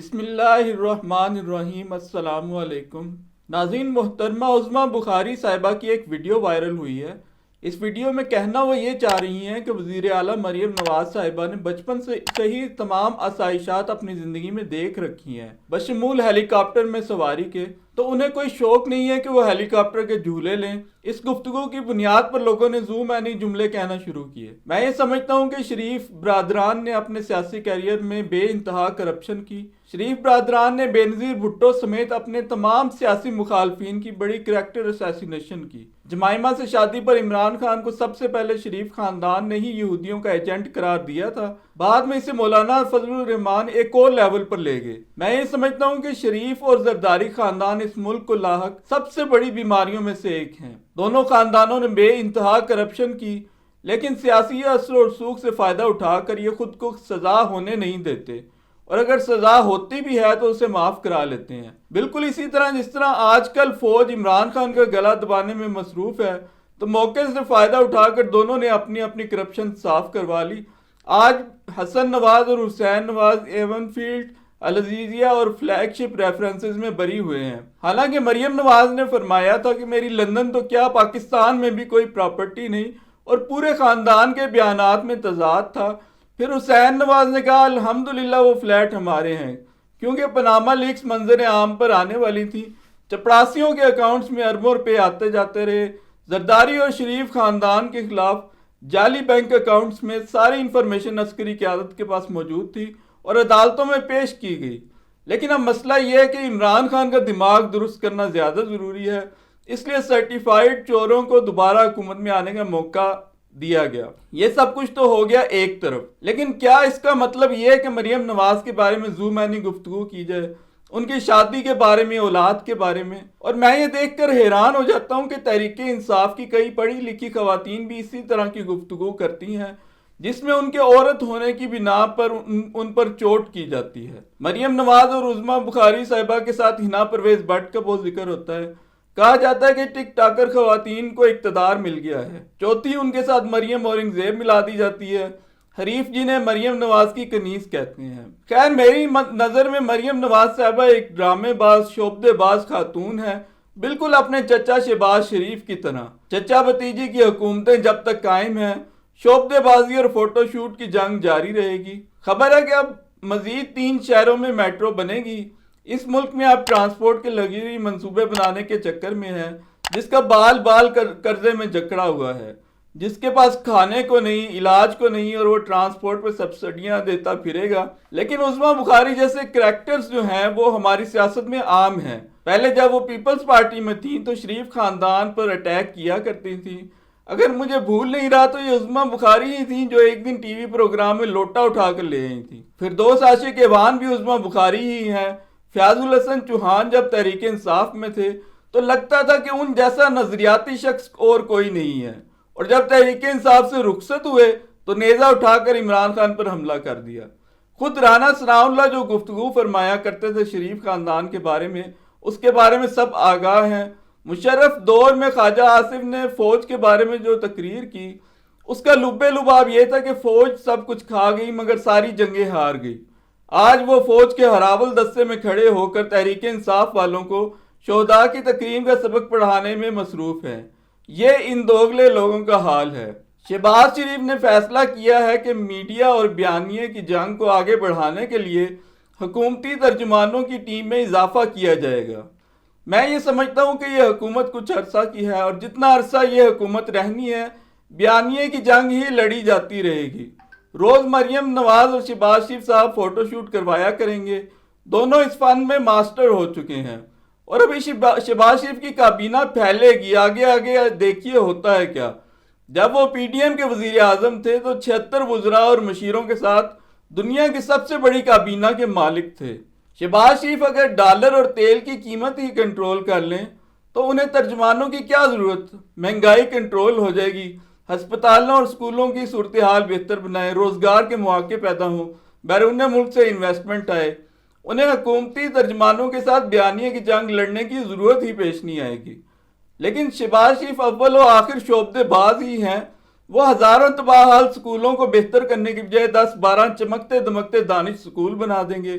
بسم اللہ الرحمن الرحیم۔ السلام علیکم ناظرین، محترمہ عظمیٰ بخاری صاحبہ کی ایک ویڈیو وائرل ہوئی ہے۔ اس ویڈیو میں کہنا وہ یہ چاہ رہی ہیں کہ وزیر اعلیٰ مریم نواز صاحبہ نے بچپن سے ہی تمام آسائشات اپنی زندگی میں دیکھ رکھی ہیں، بشمول ہیلی کاپٹر میں سواری کے، تو انہیں کوئی شوق نہیں ہے کہ وہ ہیلی کاپٹر کے جھولے لیں۔ اس گفتگو کی بنیاد پر لوگوں نے زو معنی جملے کہنا شروع کیے۔ میں یہ سمجھتا ہوں کہ شریف برادران نے اپنے سیاسی کیریئر میں بے انتہا کرپشن کی۔ شریف برادران نے بینظیر بھٹو سمیت اپنے تمام سیاسی مخالفین کی بڑی کریکٹر اسیسینیشن کی۔ جمائمہ سے شادی پر عمران خان کو سب سے پہلے شریف خاندان نے ہی یہودیوں کا ایجنٹ قرار دیا تھا، بعد میں اسے مولانا فضل الرحمان ایک اور لیول پر لے گئے۔ میں یہ سمجھتا ہوں کہ شریف اور زرداری خاندان اس ملک کو لاحق سب سے بڑی بیماریوں میں سے ایک ہیں۔ دونوں خاندانوں نے بے انتہا کرپشن کی، لیکن سیاسی اثر و رسوخ سے فائدہ اٹھا کر یہ خود کو سزا ہونے نہیں دیتے، اور اگر سزا ہوتی بھی ہے تو اسے معاف کرا لیتے ہیں۔ بالکل اسی طرح جس طرح آج کل فوج عمران خان کا گلا دبانے میں مصروف ہے، تو موقع سے فائدہ اٹھا کر دونوں نے اپنی اپنی کرپشن صاف کروا لی۔ آج حسن نواز اور حسین نواز ایون فیلڈ، العزیزیہ اور فلیگ شپ ریفرنسز میں بری ہوئے ہیں۔ حالانکہ مریم نواز نے فرمایا تھا کہ میری لندن تو کیا پاکستان میں بھی کوئی پراپرٹی نہیں، اور پورے خاندان کے بیانات میں تضاد تھا۔ پھر حسین نواز نے کہا الحمدللہ وہ فلیٹ ہمارے ہیں، کیونکہ پاناما لیکس منظر عام پر آنے والی تھی۔ چپڑاسیوں کے اکاؤنٹس میں اربوں روپے آتے جاتے رہے۔ زرداری اور شریف خاندان کے خلاف جعلی بینک اکاؤنٹس میں ساری انفارمیشن عسکری قیادت کے پاس موجود تھی اور عدالتوں میں پیش کی گئی۔ لیکن اب مسئلہ یہ ہے کہ عمران خان کا دماغ درست کرنا زیادہ ضروری ہے، اس لیے سرٹیفائیڈ چوروں کو دوبارہ حکومت میں آنے کا موقع دیا گیا۔ یہ سب کچھ تو ہو گیا ایک طرف، لیکن کیا اس کا مطلب یہ ہے کہ مریم نواز کے بارے میں زو معنی گفتگو کی جائے، ان کی شادی کے بارے میں، اولاد کے بارے میں؟ اور میں یہ دیکھ کر حیران ہو جاتا ہوں کہ تحریک انصاف کی کئی پڑھی لکھی خواتین بھی اسی طرح کی گفتگو کرتی ہیں، جس میں ان کے عورت ہونے کی بنا پر ان پر چوٹ کی جاتی ہے۔ مریم نواز اور عظمیٰ بخاری صاحبہ کے ساتھ ہنا پرویز بٹ کا بہت ذکر ہوتا ہے۔ کہا جاتا ہے کہ ٹک ٹاکر خواتین کو اقتدار مل گیا ہے۔ چوتھی ان کے ساتھ مریم اورنگزیب ملا دی جاتی ہے۔ حریف جنہیں مریم نواز کی کنیز کہتے ہیں۔ خیر، میری نظر میں مریم نواز صاحبہ ایک ڈرامے باز، شعبدے باز خاتون ہے، بالکل اپنے چچا شہباز شریف کی طرح۔ چچا بھتیجی کی حکومتیں جب تک قائم ہیں، شعبدے بازی اور فوٹو شوٹ کی جنگ جاری رہے گی۔ خبر ہے کہ اب مزید 3 شہروں میں میٹرو بنے گی۔ اس ملک میں اب ٹرانسپورٹ کے لگژری منصوبے بنانے کے چکر میں ہے، جس کا بال قرضے میں جکڑا ہوا ہے، جس کے پاس کھانے کو نہیں، علاج کو نہیں، اور وہ ٹرانسپورٹ پہ سبسڈیاں دیتا پھرے گا۔ لیکن عظمیٰ بخاری جیسے کریکٹرز جو ہیں وہ ہماری سیاست میں عام ہیں۔ پہلے جب وہ پیپلز پارٹی میں تھیں تو شریف خاندان پر اٹیک کیا کرتی تھیں۔ اگر مجھے بھول نہیں رہا تو یہ عظمیٰ بخاری ہی تھیں جو ایک دن ٹی وی پروگرام میں لوٹا اٹھا کر لے آئی تھیں۔ فردوس عاشق ایوان بھی عظمیٰ بخاری ہی ہیں۔ فیاض الحسن چوہان جب تحریک انصاف میں تھے تو لگتا تھا کہ ان جیسا نظریاتی شخص اور کوئی نہیں ہے، اور جب تحریک انصاف سے رخصت ہوئے تو نیزہ اٹھا کر عمران خان پر حملہ کر دیا۔ خود رانا ثناء اللہ جو گفتگو فرمایا کرتے تھے شریف خاندان کے بارے میں، اس کے بارے میں سب آگاہ ہیں۔ مشرف دور میں خواجہ آصف نے فوج کے بارے میں جو تقریر کی، اس کا لبے لباب یہ تھا کہ فوج سب کچھ کھا گئی مگر ساری جنگیں ہار گئی۔ آج وہ فوج کے ہراول دستے میں کھڑے ہو کر تحریک انصاف والوں کو شہداء کی تکریم کا سبق پڑھانے میں مصروف ہیں۔ یہ ان دوگلے لوگوں کا حال ہے۔ شہباز شریف نے فیصلہ کیا ہے کہ میڈیا اور بیانیے کی جنگ کو آگے بڑھانے کے لیے حکومتی ترجمانوں کی ٹیم میں اضافہ کیا جائے گا۔ میں یہ سمجھتا ہوں کہ یہ حکومت کچھ عرصہ کی ہے، اور جتنا عرصہ یہ حکومت رہنی ہے، بیانیے کی جنگ ہی لڑی جاتی رہے گی۔ روز مریم نواز اور شہباز شریف صاحب فوٹو شوٹ کروایا کریں گے۔ دونوں اس فن میں ماسٹر ہو چکے ہیں، اور ابھی شہباز شریف کی کابینہ پھیلے گی۔ آگے آگے دیکھیے ہوتا ہے کیا۔ جب وہ پی ڈی ایم کے وزیر اعظم تھے تو 76 وزراء اور مشیروں کے ساتھ دنیا کی سب سے بڑی کابینہ کے مالک تھے۔ شہباز شریف اگر ڈالر اور تیل کی قیمت ہی کنٹرول کر لیں تو انہیں ترجمانوں کی کیا ضرورت؟ مہنگائی کنٹرول ہو جائے گی، ہسپتالوں اور اسکولوں کی صورتحال بہتر بنائیں، روزگار کے مواقع پیدا ہوں، بیرون ملک سے انویسٹمنٹ آئے۔ انہیں حکومتی ترجمانوں کے ساتھ بیانیے کی جنگ لڑنے کی ضرورت ہی پیش نہیں آئے گی۔ لیکن شہباز شریف اول و آخر شعبدے باز ہی ہیں۔ وہ ہزاروں تباہ حال سکولوں کو بہتر کرنے کی بجائے 10-12 چمکتے دمکتے دانش سکول بنا دیں گے۔